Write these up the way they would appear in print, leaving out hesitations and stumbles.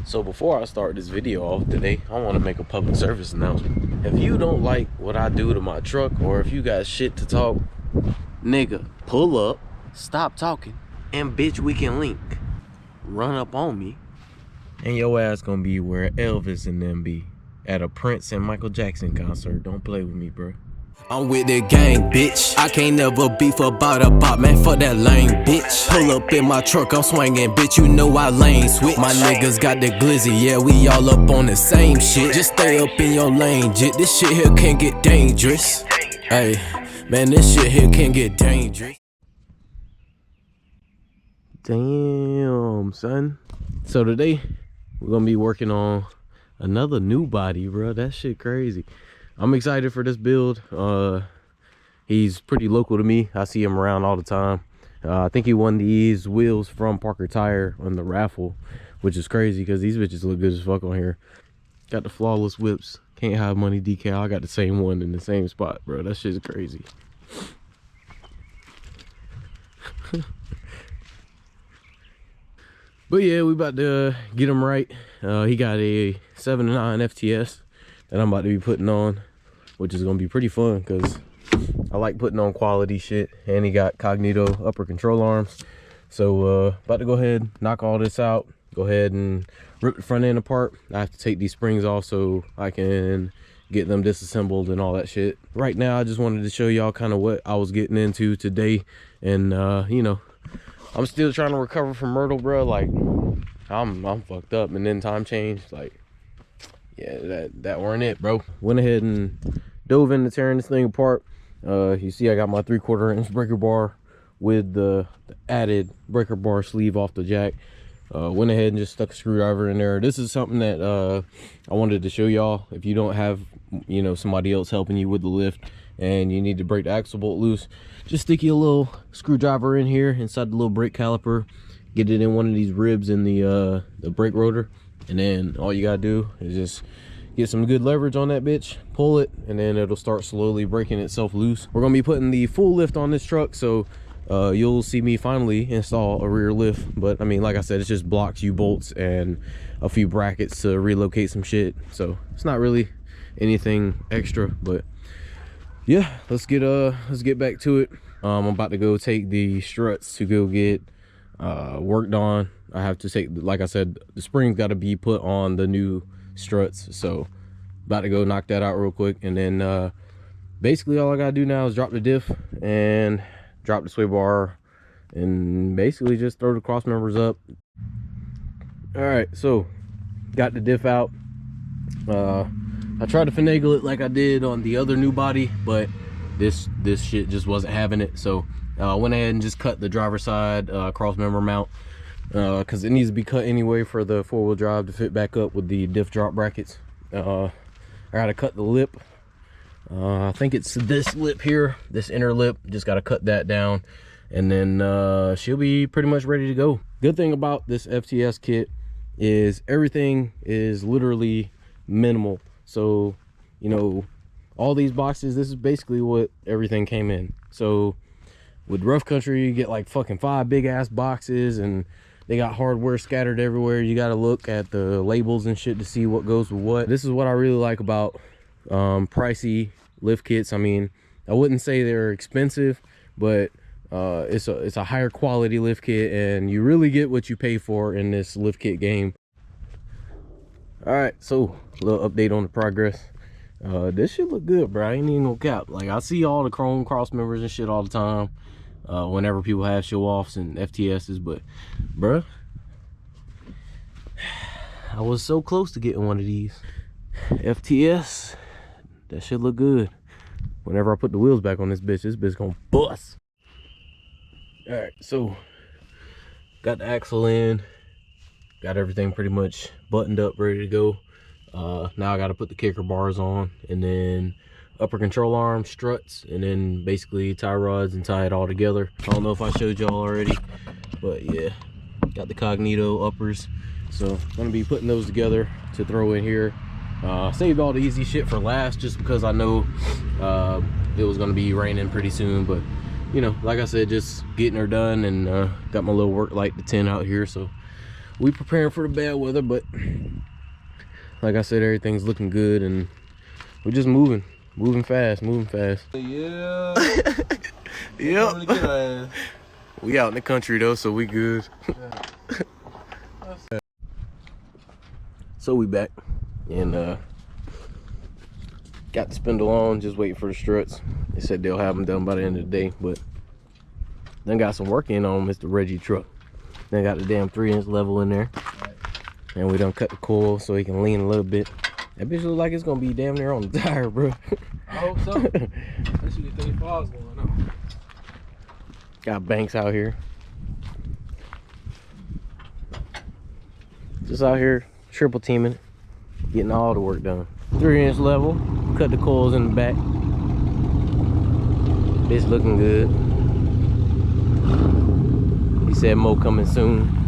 So before I start this video off today, I want to make a public service announcement. If you don't like what I do to my truck, or if you got shit to talk, nigga, pull up, stop talking, and bitch, we can link. Run up on me, and your ass gonna be where Elvis and them be, at a Prince and Michael Jackson concert. Don't play with me, bro. I'm with the gang, bitch. I can't never beef about a bop, man, fuck that lame, bitch. Pull up in my truck, I'm swinging, bitch, you know I lane switch. My niggas got the glizzy, yeah, we all up on the same shit. Just stay up in your lane, jit, this shit here can get dangerous. Hey, man, this shit here can get dangerous. Damn, son. So today, we're gonna be working on another new body, bro. That shit crazy. I'm excited for this build. He's pretty local to me. I see him around all the time. I think he won these wheels from Parker Tire on the raffle, which is crazy because these bitches look good as fuck on here. Got the flawless whips, can't hide money decal. I got the same one in the same spot, bro. That shit's crazy. But yeah, we about to get him right. He got a 7.9 FTS that I'm about to be putting on, which is gonna be pretty fun because I like putting on quality shit. And he got Cognito upper control arms. So about to go ahead, knock all this out, go ahead and rip the front end apart. I have to take these springs off so I can get them disassembled and all that shit. Right now, I just wanted to show y'all kind of what I was getting into today. And you know, I'm still trying to recover from Myrtle, bro. Like, I'm fucked up. And then time changed. Like, yeah, that weren't it, bro. Went ahead and dove into tearing this thing apart. You see, I got my 3/4 inch breaker bar with the added breaker bar sleeve off the jack. Went ahead and just stuck a screwdriver in there. This is something that I wanted to show y'all. If you don't have, you know, somebody else helping you with the lift and you need to break the axle bolt loose, just stick your little screwdriver in here inside the little brake caliper, get it in one of these ribs in the brake rotor, and then all you gotta do is just get some good leverage on that bitch, pull it, and then it'll start slowly breaking itself loose. We're gonna be putting the full lift on this truck, so you'll see me finally install a rear lift. But I mean, like I said, it's just blocks, U-bolts, and a few brackets to relocate some shit, so it's not really anything extra. But yeah, let's get back to it. I'm about to go take the struts to go get worked on. I have to take, like I said, the spring's got to be put on the new struts, so about to go knock that out real quick. And then basically all I gotta do now is drop the diff and drop the sway bar and basically just throw the cross members up. All right, so got the diff out. I tried to finagle it like I did on the other new body, but this shit just wasn't having it. So I went ahead and just cut the driver's side cross member mount because it needs to be cut anyway for the 4-wheel drive to fit back up with the diff drop brackets. I gotta cut the lip. I think it's this lip here, this inner lip. Just gotta cut that down, and then she'll be pretty much ready to go. Good thing about this FTS kit is everything is literally minimal. So, you know, all these boxes, this is basically what everything came in. So with rough country, you get like fucking 5 big ass boxes, and they got hardware scattered everywhere. You got to look at the labels and shit to see what goes with what. This is what I really like about pricey lift kits. I mean, I wouldn't say they're expensive, but it's a higher quality lift kit, and you really get what you pay for in this lift kit game. All right, so a little update on the progress. This shit look good, bro. I ain't even gonna cap. Like, I see all the chrome cross members and shit all the time whenever people have show offs and FTSs, but bruh, I was so close to getting one of these FTS. That shit look good. Whenever I put the wheels back on this bitch gonna bust. All right, so got the axle in, got everything pretty much buttoned up, ready to go. Now I got to put the kicker bars on, and then upper control arm, struts, and then basically tie rods and tie it all together. I don't know if I showed y'all already, but yeah, got the Cognito uppers, so I'm gonna be putting those together to throw in here. Saved all the easy shit for last, just because I know it was gonna be raining pretty soon. But you know, like I said, just getting her done, and got my little work light to 10 out here, so we preparing for the bad weather, but like I said, everything's looking good, and we're just moving fast. Yeah. Yep. We out in the country though, so we good. So we back, and got the spindle on, just waiting for the struts. They said they'll have them done by the end of the day, but then got some work in on Mr. Reggie truck. Then got the damn 3-inch level in there, and we done cut the coil so he can lean a little bit. That bitch look like it's gonna be damn near on the tire, bro. I hope so. That should be 35 going on. Got Banks out here, just out here triple teaming, getting all the work done. 3-inch level, cut the coils in the back. It's looking good. He said more coming soon.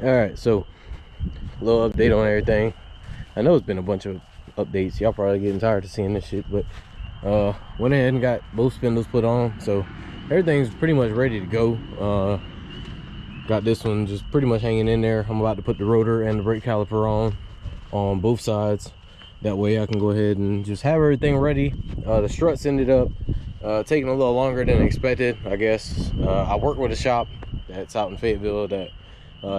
All right, so a little update on everything. I know it's been a bunch of updates. Y'all probably getting tired of seeing this shit, but went ahead and got both spindles put on, so everything's pretty much ready to go. Got this one just pretty much hanging in there. I'm about to put the rotor and the brake caliper on both sides. That way I can go ahead and just have everything ready. The struts ended up taking a little longer than expected, I guess. I work with a shop that's out in Fayetteville that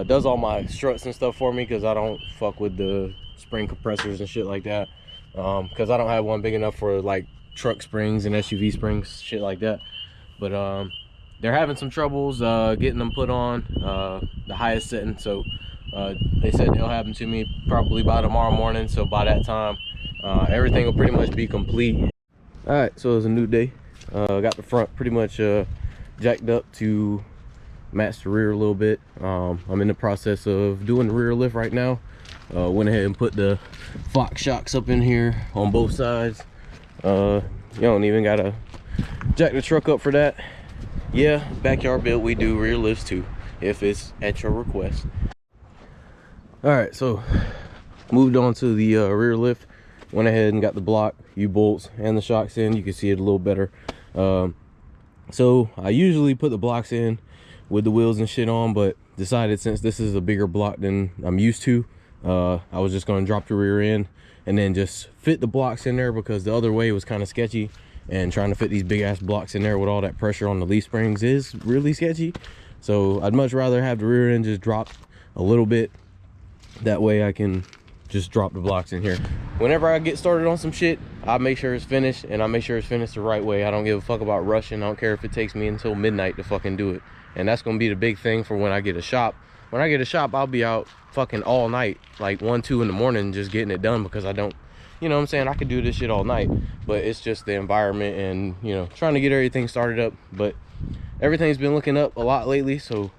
does all my struts and stuff for me, because I don't fuck with the spring compressors and shit like that, because I don't have one big enough for like truck springs and SUV springs, shit like that. But they're having some troubles getting them put on the highest setting, so they said they'll have them to me probably by tomorrow morning. So by that time everything will pretty much be complete. All right, so it's a new day. Got the front pretty much jacked up to match the rear a little bit. I'm in the process of doing the rear lift right now. Went ahead and put the Fox shocks up in here on both sides. You don't even gotta jack the truck up for that. Yeah, backyard build, we do rear lifts too, if it's at your request. All right, so moved on to the rear lift. Went ahead and got the block, U-bolts, and the shocks in. You can see it a little better. So I usually put the blocks in with the wheels and shit on, but decided since this is a bigger block than I'm used to, I was just going to drop the rear end and then just fit the blocks in there, because the other way was kind of sketchy, and trying to fit these big ass blocks in there with all that pressure on the leaf springs is really sketchy. So I'd much rather have the rear end just drop a little bit. That way I can just drop the blocks in here. Whenever I get started on some shit, I make sure it's finished, and I make sure it's finished the right way. I don't give a fuck about rushing. I don't care if it takes me until midnight to fucking do it. And that's gonna be the big thing for when I get a shop. When I get a shop, I'll be out fucking all night, like 1, 2 in the morning, just getting it done, because I don't, you know what I'm saying, I could do this shit all night, but it's just the environment and, you know, trying to get everything started up. But everything's been looking up a lot lately, so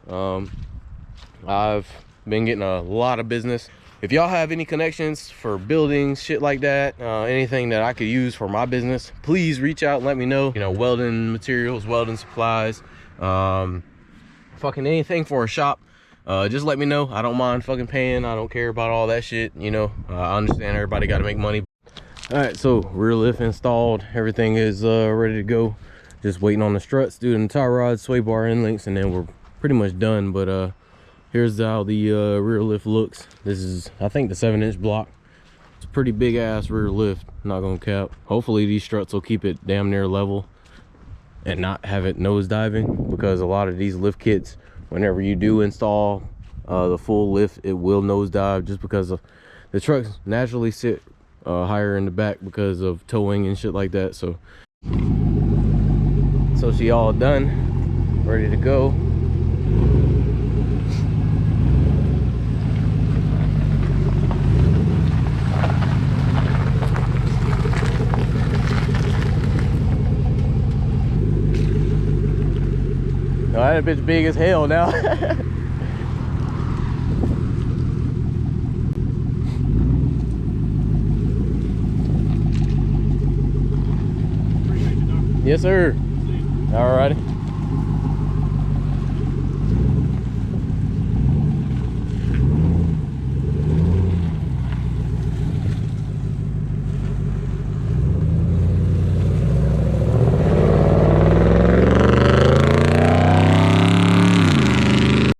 I've been getting a lot of business. If y'all have any connections for buildings, shit like that, anything that I could use for my business, please reach out and let me know. You know, welding materials, welding supplies, fucking anything for a shop, just let me know. I don't mind fucking paying. I don't care about all that shit, you know. I understand everybody got to make money. All right, so rear lift installed, everything is ready to go. Just waiting on the struts, doing the tie rod, sway bar end links, and then we're pretty much done. But here's how the rear lift looks. This is, I think, the 7-inch block. It's a pretty big ass rear lift, not gonna cap. Hopefully these struts will keep it damn near level and not have it nose diving, because a lot of these lift kits, whenever you do install the full lift, it will nose dive, just because of the trucks naturally sit higher in the back because of towing and shit like that. So she all done, ready to go. Oh, that bitch big as hell now. Yes, sir. All righty.